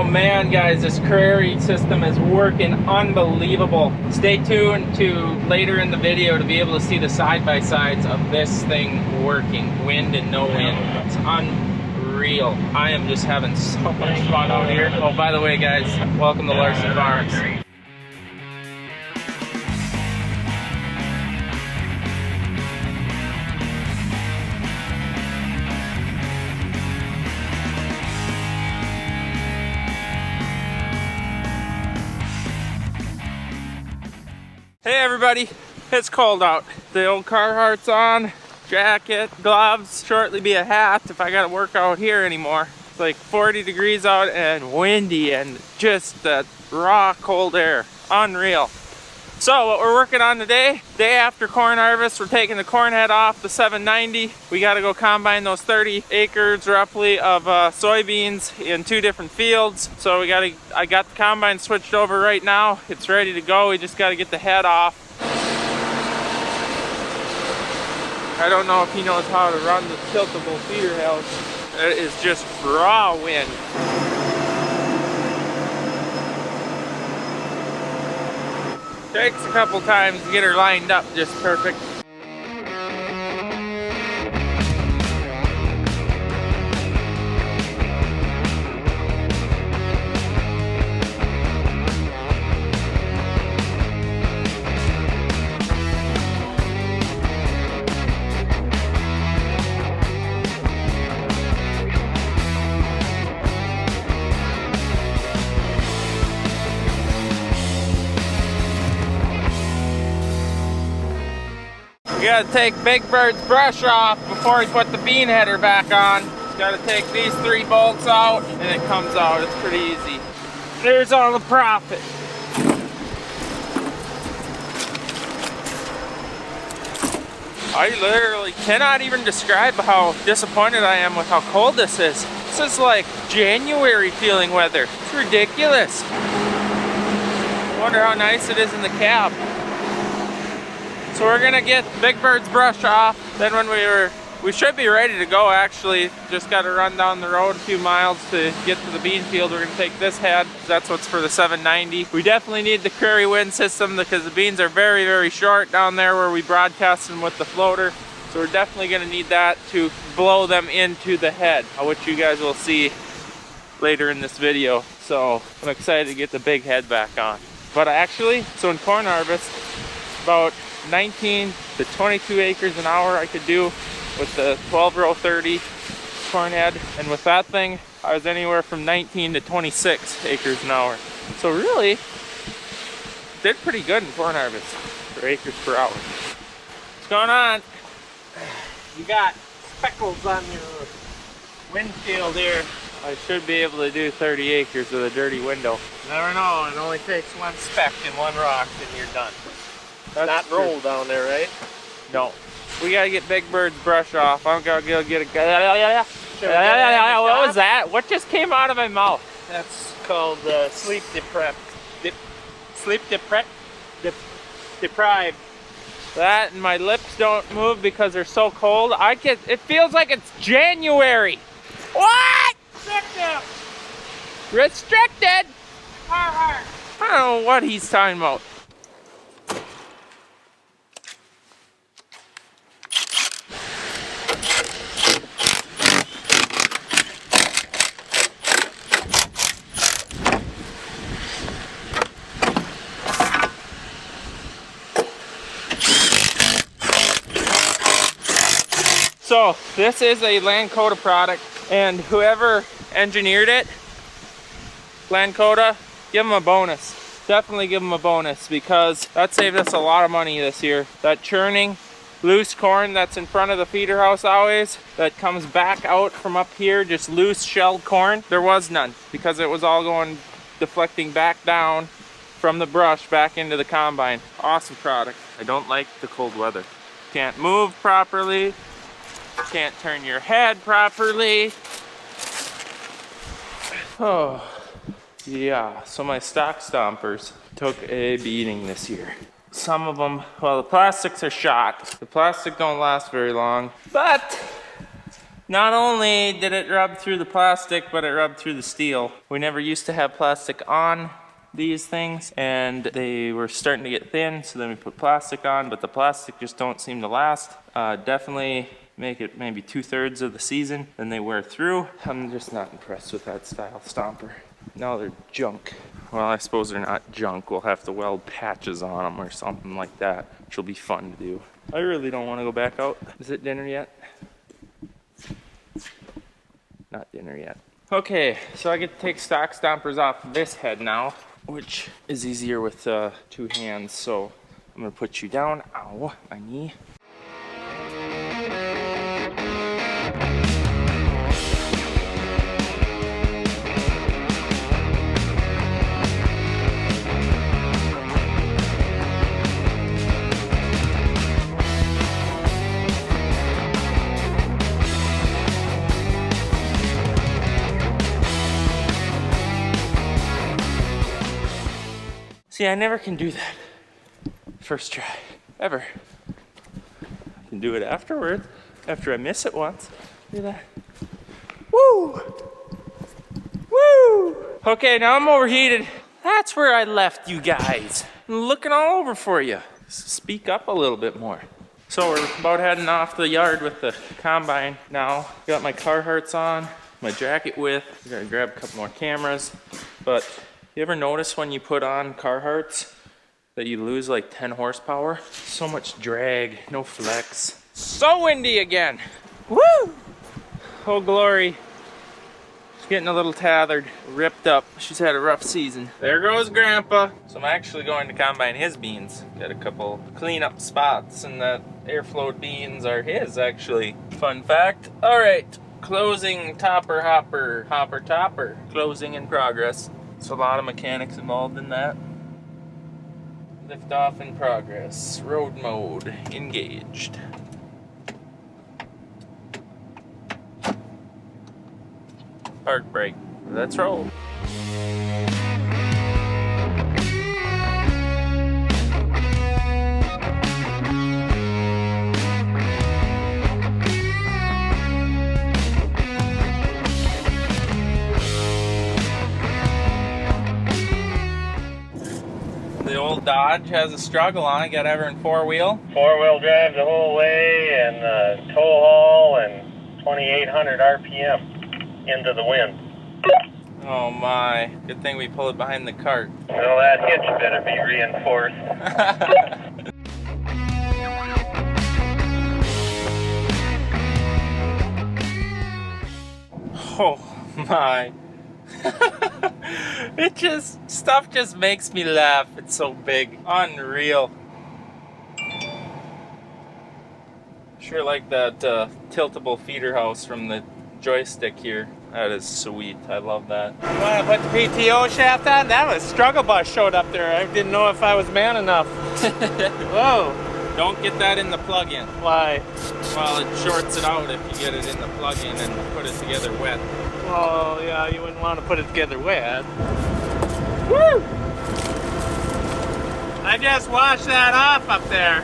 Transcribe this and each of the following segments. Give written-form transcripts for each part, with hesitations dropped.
Oh man, guys, this prairie system is working unbelievable. Stay tuned to later in the video to be able to see the side-by-sides of this thing working. Wind and no wind. It's unreal. I am just having so much fun out here. Oh, by the way, guys, welcome to Larson Farms. Hey everybody, it's cold out. The old Carhartt's on, jacket, gloves, shortly be a hat if I gotta work out here anymore. It's like 40 degrees out and windy and just that raw cold air. Unreal. So what we're working on today, day after corn harvest, we're taking the corn head off the 790. We gotta go combine those 30 acres roughly of soybeans in 2 different fields. So I got the combine switched over right now. It's ready to go. We just gotta get the head off. I don't know if he knows how to run the tiltable feeder house. It is just raw wind. Takes a couple times to get her lined up just perfect. We gotta take Big Bird's brush off before we put the bean header back on. Just gotta take these 3 bolts out and it comes out. It's pretty easy. There's all the profit. I literally cannot even describe how disappointed I am with how cold this is. This is like January feeling weather. It's ridiculous. I wonder how nice it is in the cab. So we're gonna get Big Bird's brush off. Then when we should be ready to go actually. Just gotta run down the road a few miles to get to the bean field. We're gonna take this head. That's what's for the 790. We definitely need the prairie wind system because the beans are very, very short down there where we broadcast them with the floater. So we're definitely gonna need that to blow them into the head, which you guys will see later in this video. So I'm excited to get the big head back on. But actually, so in corn harvest, about 19 to 22 acres an hour I could do with the 12-row 30 corn head, and with that thing I was anywhere from 19 to 26 acres an hour. So really did pretty good in corn harvest for acres per hour. What's going on? You got speckles on your windshield here. I should be able to do 30 acres with a dirty window. Never know, it only takes 1 speck and 1 rock and you're done. That's not roll down there, right? No. We gotta get Big Bird's brush off. I'm gonna go get a... What was that? What just came out of my mouth? That's called sleep deprived. That and my lips don't move because they're so cold. It feels like it's January. What? Restricted. I don't know what he's talking about. So this is a Lankota product, and whoever engineered it, Lankota, give them a bonus. Definitely give them a bonus because that saved us a lot of money this year. That churning loose corn that's in front of the feeder house always, that comes back out from up here, just loose shelled corn, there was none because it was all going deflecting back down from the brush back into the combine. Awesome product. I don't like the cold weather. Can't move properly. Can't turn your head properly. Oh, yeah. So my stock stompers took a beating this year. Some of them, well, the plastics are shot. The plastic don't last very long, but Not only did it rub through the plastic, but it rubbed through the steel. We never used to have plastic on these things, and they were starting to get thin, so then we put plastic on, but the plastic just don't seem to last. Definitely make it maybe 2/3 of the season, then they wear through. I'm just not impressed with that style stomper. Now they're junk. Well, I suppose they're not junk. We'll have to weld patches on them or something like that, which will be fun to do. I really don't want to go back out. Is it dinner yet? Not dinner yet. Okay, so I get to take stock stompers off this head now, which is easier with 2 hands. So I'm gonna put you down. Ow, my knee. See, I never can do that first try, ever. I can do it afterwards, after I miss it once. Look at that. Woo! Woo! Okay, now I'm overheated. That's where I left you guys. I'm looking all over for you. Speak up a little bit more. So we're about heading off the yard with the combine now. Got my Carhartts on, my jacket with. Gotta grab a couple more cameras, but you ever notice when you put on Carhartts that you lose like 10 horsepower? So much drag, no flex. So windy again. Woo! Oh glory. She's getting a little tethered, ripped up. She's had a rough season. There goes Grandpa. So I'm actually going to combine his beans. Got a couple cleanup spots, and that airflowed beans are his actually. Fun fact. All right, closing topper hopper, hopper topper. Closing in progress. So a lot of mechanics involved in that. Lift off in progress. Road mode engaged. Park brake. Let's roll. The old Dodge has a struggle on it. Got ever in 4-wheel? 4-wheel drive the whole way, and tow haul, and 2,800 RPM into the wind. Oh my. Good thing we pulled it behind the cart. Well, that hitch better be reinforced. Oh my. Stuff just makes me laugh. It's so big. Unreal. Sure like that tiltable feeder house from the joystick here. That is sweet. I love that. You want to put the PTO shaft on? That was struggle bus showed up there. I didn't know if I was man enough. Whoa. Don't get that in the plug-in. Why? Well, it shorts it out if you get it in the plug-in and put it together wet. Oh, yeah, you wouldn't want to put it together wet. Woo! I just washed that off up there.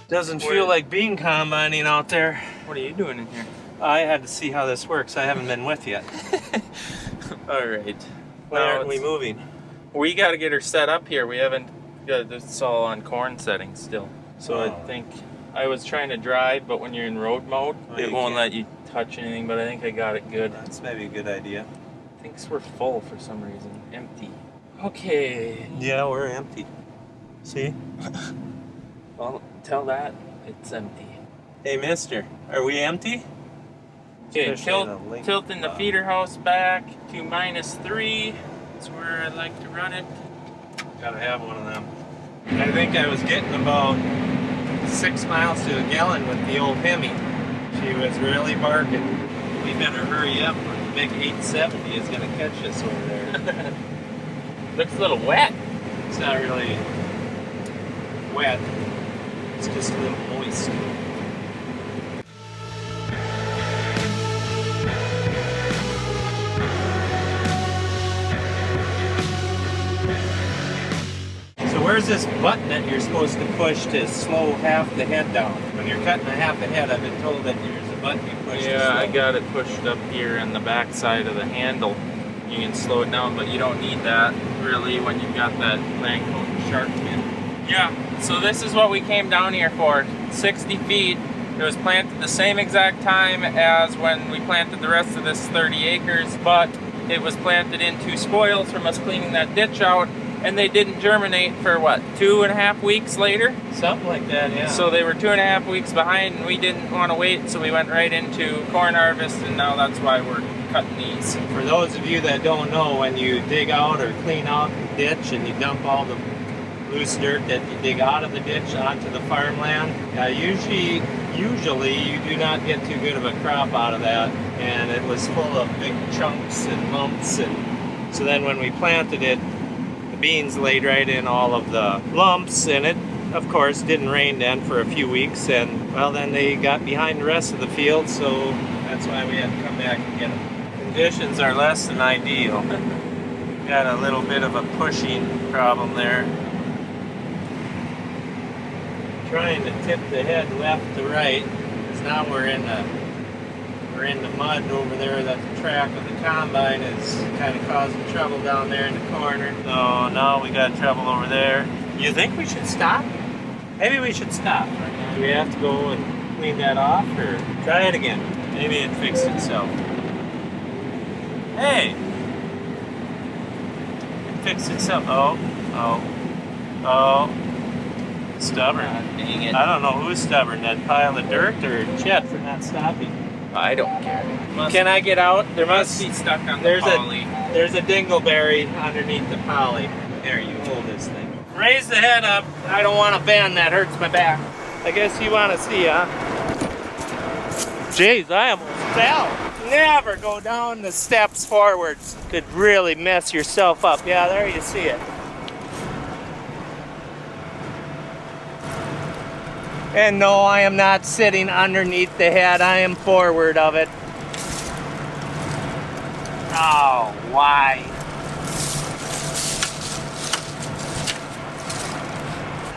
Doesn't feel like bean combining out there. What are you doing in here? I had to see how this works. I haven't been with yet. All right. Why aren't we moving? We got to get her set up here. We haven't. It's all on corn settings still. So I think I was trying to drive, but when you're in road mode, it won't let you touch anything. But I think I got it good. That's maybe a good idea. I think we're full for some reason. Empty. Okay. Yeah, we're empty. See? Well, tell that it's empty. Hey, mister, are we empty? Okay, Especially tilting the feeder house back to -3. That's where I like to run it. Gotta have one of them. I think I was getting about 6 miles to a gallon with the old Hemi. She was really barking. We better hurry up or the big 870 is gonna catch us over there. Looks a little wet. It's not really wet. It's just a little moist. So where's this button that you're supposed to push to slow half the head down? When you're cutting a half the head, I've been told that there's a button you push to slow. Yeah, I got it pushed up here in the back side of the handle. You can slow it down, but you don't need that really when you've got that Langcoat shark fin. Yeah, so this is what we came down here for. 60 feet. It was planted the same exact time as when we planted the rest of this 30 acres, but it was planted in 2 spoils from us cleaning that ditch out, and they didn't germinate for what, 2.5 weeks later? Something like that, yeah. So they were 2.5 weeks behind, and we didn't want to wait, so we went right into corn harvest, and now that's why we're cutting these. For those of you that don't know, when you dig out or clean out the ditch and you dump all the loose dirt that you dig out of the ditch onto the farmland, usually you do not get too good of a crop out of that, and it was full of big chunks and lumps, and so then when we planted it, the beans laid right in all of the lumps, and it of course didn't rain then for a few weeks, and well, then they got behind the rest of the field, so that's why we had to come back and get them. Conditions are less than ideal. Got a little bit of a pushing problem there. Trying to tip the head left to right, because now we're in the mud over there. That the track of the combine is kind of causing trouble down there in the corner. So now we got trouble over there. You think we should stop? Maybe we should stop. Do we have to go and clean that off, or try it again? Maybe it fixed itself. Hey! It fixed itself. Oh. Stubborn. Dang it. I don't know who's stubborn, that pile of dirt or Chet for not stopping. I don't care. Can I get out? There must be stuck on the poly. There's a dingleberry underneath the poly. There, you hold this thing. Raise the head up. I don't want to bend. That hurts my back. I guess you want to see, huh? Jeez, I almost fell. Never go down the steps forwards. Could really mess yourself up. Yeah, there you see it. And no, I am not sitting underneath the head. I am forward of it. Oh, why?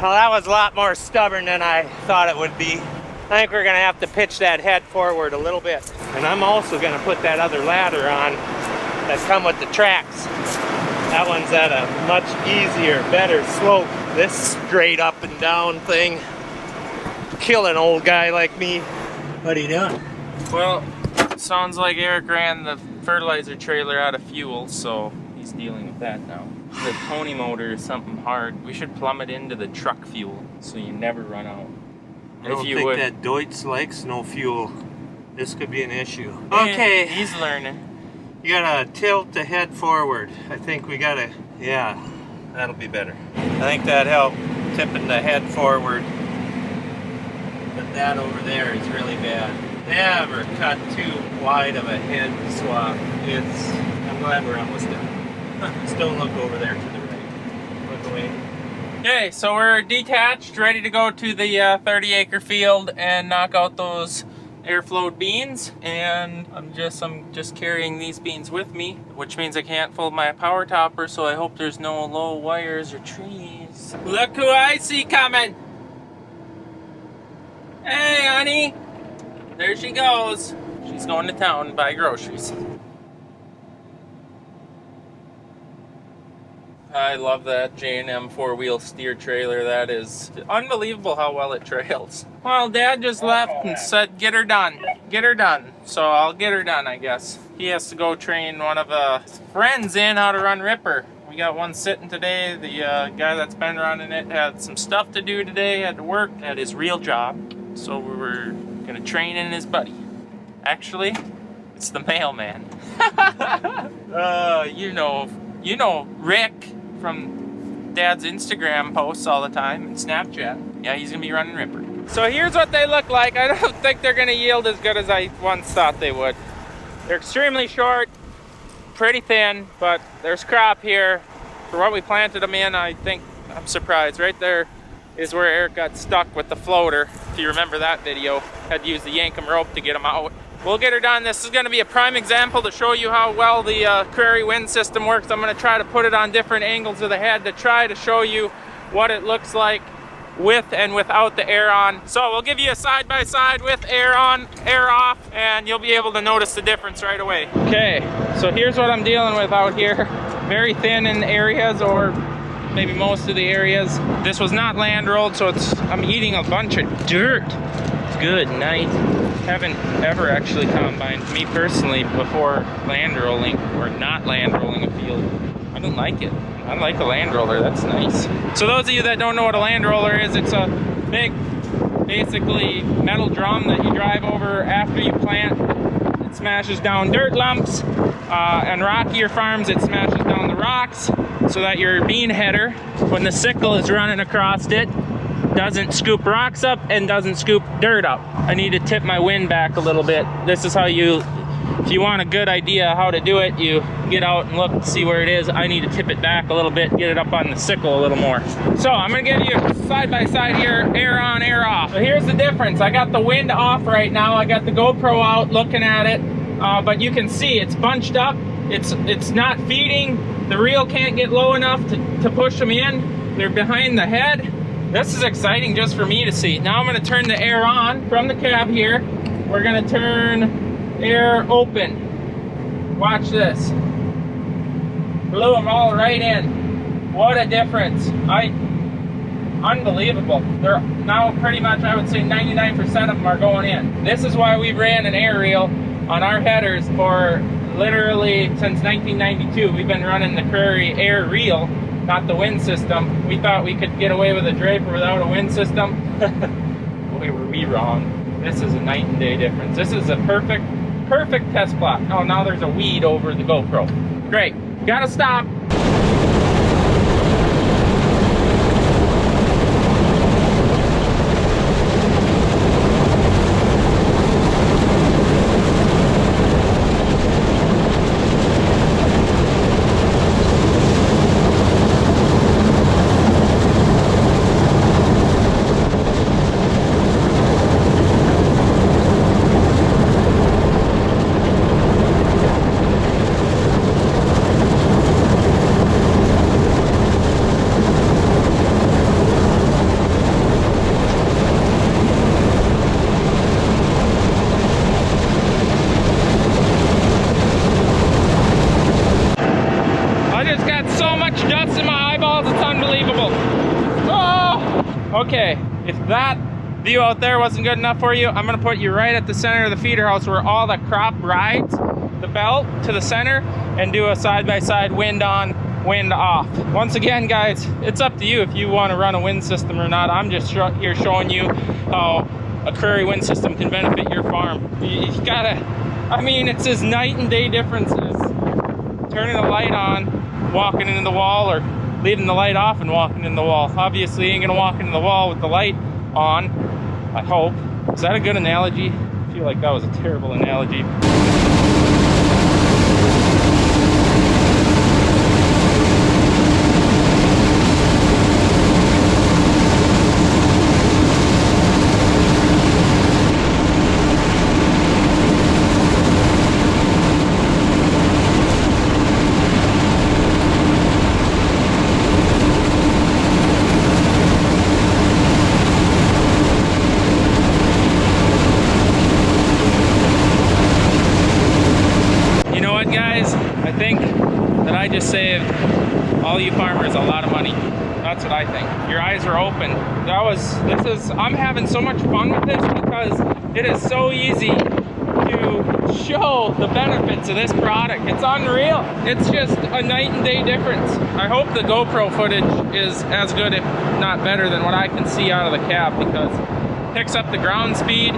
Well, that was a lot more stubborn than I thought it would be. I think we're gonna have to pitch that head forward a little bit. And I'm also gonna put that other ladder on that come with the tracks. That one's at a much easier, better slope. This straight up and down thing, kill an old guy like me. What are you doing? Well, sounds like Eric ran the fertilizer trailer out of fuel, so he's dealing with that now. The pony motor is something hard. We should plumb it into the truck fuel so you never run out. I don't think that Deutz likes no fuel. This could be an issue. Okay. He's learning. You gotta tilt the head forward. I think we gotta, yeah, that'll be better. I think that helped, tipping the head forward. But that over there is really bad. Never cut too wide of a head swap. I'm glad we're almost done. Just don't look over there to the right. Look away. Okay, so we're detached, ready to go to the 30-acre field and knock out those air-flowed beans. And I'm just carrying these beans with me, which means I can't fold my power topper, so I hope there's no low wires or trees. Look who I see coming! Hey, honey! There she goes. She's going to town to buy groceries. I love that J&M four-wheel steer trailer. That is unbelievable how well it trails. Well, Dad just left and said, get her done. Get her done. So I'll get her done, I guess. He has to go train one of his friends in how to run Ripper. We got one sitting today. The guy that's been running it had some stuff to do today, had to work at his real job. So we were gonna train in his buddy. Actually, It's the mailman. You know Rick from Dad's Instagram posts all the time and Snapchat. Yeah, he's gonna be running Ripper. So here's what they look like. I don't think they're gonna yield as good as I once thought they would. They're extremely short, pretty thin, but there's crop here. For what we planted them in, I think I'm surprised. Right there is where Eric got stuck with the floater. If you remember that video, had to use the yankum rope to get him out. We'll get her done. This is going to be a prime example to show you how well the Prairie wind system works. I'm going to try to put it on different angles of the head to try to show you what it looks like with and without the air on. So we'll give you a side-by-side with air on, air off, and you'll be able to notice the difference right away. Okay, so here's what I'm dealing with out here. Very thin in areas, or maybe most of the areas. This was not land rolled, so I'm eating a bunch of dirt. Good night. Haven't ever actually combined, me personally, before land rolling or not land rolling a field. I don't like it. I like a land roller, that's nice. So those of you that don't know what a land roller is, it's a big, basically metal drum that you drive over after you plant. It smashes down dirt lumps. On rockier farms, it smashes down the rocks so that your bean header, when the sickle is running across it, doesn't scoop rocks up and doesn't scoop dirt up. I need to tip my wind back a little bit. This is how you, if you want a good idea how to do it, you get out and look to see where it is. I need to tip it back a little bit, get it up on the sickle a little more. So I'm gonna give you side by side here, air on, air off. So here's the difference. I got the wind off right now. I got the GoPro out looking at it, but you can see it's bunched up. It's not feeding. The reel can't get low enough to push them in. They're behind the head. This is exciting just for me to see. Now I'm gonna turn the air on from the cab here. We're gonna turn air open. Watch this. Blew them all right in. What a difference. Unbelievable. They're now pretty much, I would say 99% of them are going in. This is why we ran an air reel on our headers for literally since 1992. We've been running the Prairie air reel, not the wind system. We thought we could get away with a draper without a wind system. Boy, were we wrong. This is a night and day difference. This is a perfect test plot. Oh, now there's a weed over the GoPro. Great. Gotta stop. Okay, if that view out there wasn't good enough for you, I'm gonna put you right at the center of the feeder house where all the crop rides the belt to the center and do a side-by-side wind on, wind off. Once again, guys, it's up to you if you want to run a wind system or not. I'm just here showing you how a Prairie wind system can benefit your farm. You gotta, I mean, it's as night and day differences. Turning the light on, walking into the wall, or leaving the light off and walking in the wall. Obviously, you ain't gonna walk into the wall with the light on, I hope. Is that a good analogy? I feel like that was a terrible analogy. I just saved all you farmers a lot of money. That's what I think. Your eyes are open. I'm having so much fun with this because it is so easy to show the benefits of this product. It's unreal. It's just a night and day difference. I hope the GoPro footage is as good, if not better, than what I can see out of the cab, because it picks up the ground speed,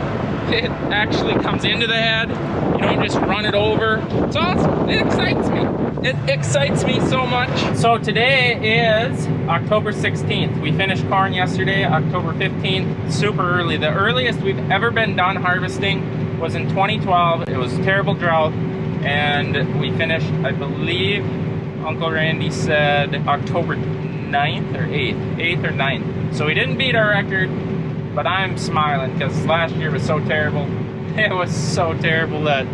it actually comes into the head. You don't just run it over. It's awesome. It excites me. It excites me so much. So today is October 16th. We finished corn yesterday, October 15th, super early. The earliest we've ever been done harvesting was in 2012. It was a terrible drought, and we finished, I believe, Uncle Randy said October 9th or 8th, 8th or 9th. So we didn't beat our record, but I'm smiling because last year was so terrible. It was so terrible that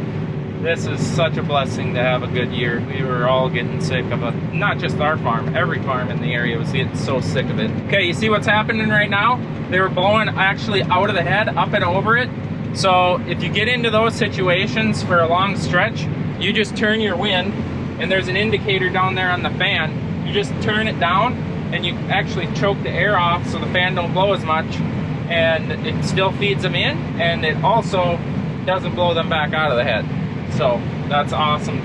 this is such a blessing to have a good year. We were all getting sick of it. Not just our farm, every farm in the area was getting so sick of it. Okay, you see what's happening right now? They were blowing actually out of the head, up and over it. So if you get into those situations for a long stretch, you just turn your wind, and there's an indicator down there on the fan. You just turn it down, and you actually choke the air off so the fan don't blow as much, and it still feeds them in, and it also doesn't blow them back out of the head. So that's awesome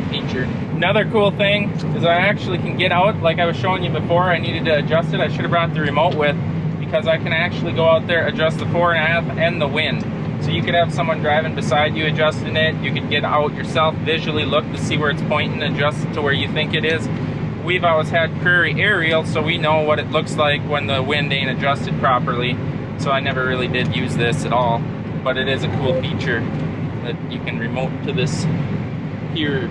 feature. Another cool thing is I actually can get out, like I was showing you before. I needed to adjust it. I should have brought the remote with, because I can actually go out there, adjust the 4.5 and the wind. So you could have someone driving beside you adjusting it. You could get out yourself, visually look to see where it's pointing, adjust it to where you think it is. We've always had prairie aerial, so we know what it looks like when the wind ain't adjusted properly. So I never really did use this at all, but it is a cool feature that you can remote to this here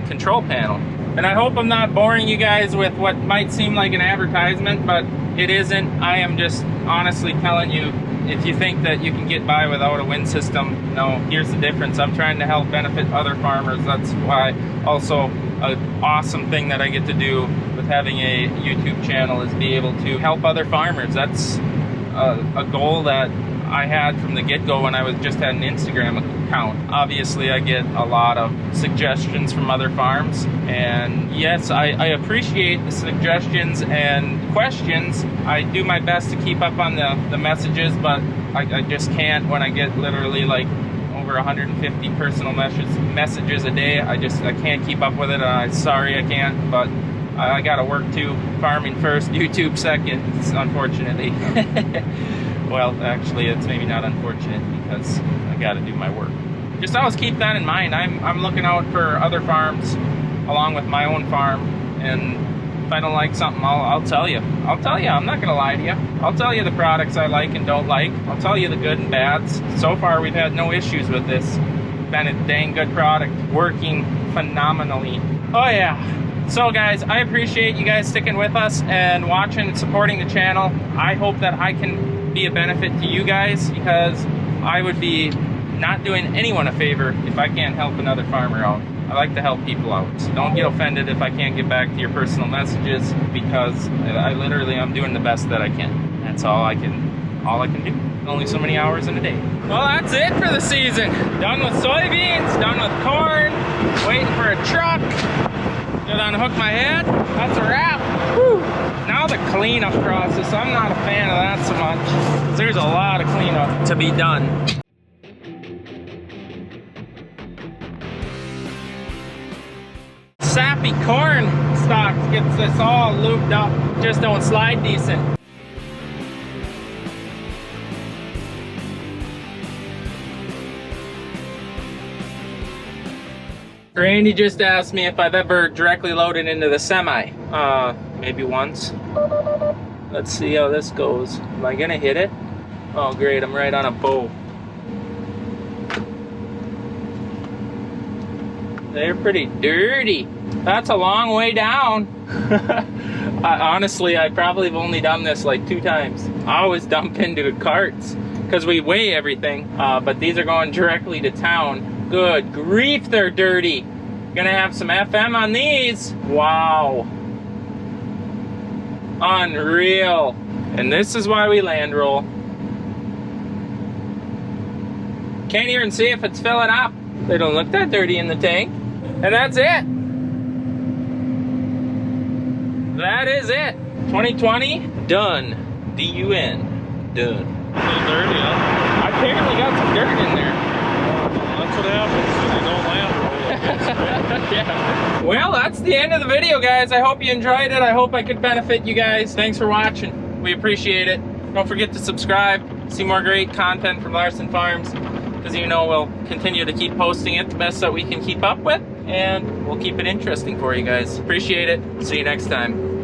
control panel. And I hope I'm not boring you guys with what might seem like an advertisement, but it isn't. I am just honestly telling you, if you think that you can get by without a wind system, no, here's the difference. I'm trying to help benefit other farmers. That's why also an awesome thing that I get to do with having a YouTube channel is be able to help other farmers. That's a goal that I had from the get-go when I was just had an Instagram account. Obviously, I get a lot of suggestions from other farms, and yes, I appreciate the suggestions and questions. I do my best to keep up on the messages, but I just can't when I get literally like over 150 personal messages a day. I can't keep up with it. Sorry, I can't, but I gotta work too. Farming first, YouTube second, unfortunately. Well, actually, it's maybe not unfortunate because I gotta do my work. Just always keep that in mind. I'm looking out for other farms along with my own farm, and if I don't like something, I'll tell you. I'll tell you, I'm not gonna lie to you. I'll tell you the products I like and don't like. I'll tell you the good and bads. So far, we've had no issues with this. It's been a dang good product, working phenomenally. Oh yeah. So guys, I appreciate you guys sticking with us and watching and supporting the channel. I hope that I can be a benefit to you guys, because I would be not doing anyone a favor if I can't help another farmer out. I like to help people out. So don't get offended if I can't get back to your personal messages, because I'm doing the best that I can. That's all I can do. Only so many hours in a day. Well, that's it for the season. Done with soybeans, done with corn, waiting for a truck. Did unhook my head. That's a wrap. Whew. Now the cleanup process, I'm not a fan of that so much, because there's a lot of cleanup to be done. Sappy corn stalk gets this all looped up, just don't slide decent. Randy just asked me if I've ever directly loaded into the semi. Maybe once. Let's see how this goes. Am I gonna hit it? Oh great, I'm right on a bow. They're pretty dirty. That's a long way down. Honestly, I probably have only done this like 2 times. I always dump into carts because we weigh everything, but these are going directly to town. Good grief, they're dirty. Gonna have some FM on these. Wow. Unreal. And this is why we land roll. Can't even see if it's filling up. They don't look that dirty in the tank. And that's it. That is it. 2020, done. D-U-N. Done. A little dirty, huh? I apparently got some dirt in there. That's what happens when you don't land roll. Yeah. Well, that's the end of the video, guys. I hope you enjoyed it. I hope I could benefit you guys. Thanks for watching. We appreciate it. Don't forget to subscribe. See more great content from Larson Farms. As you know, we'll continue to keep posting it the best that we can keep up with, and we'll keep it interesting for you guys. Appreciate it. See you next time.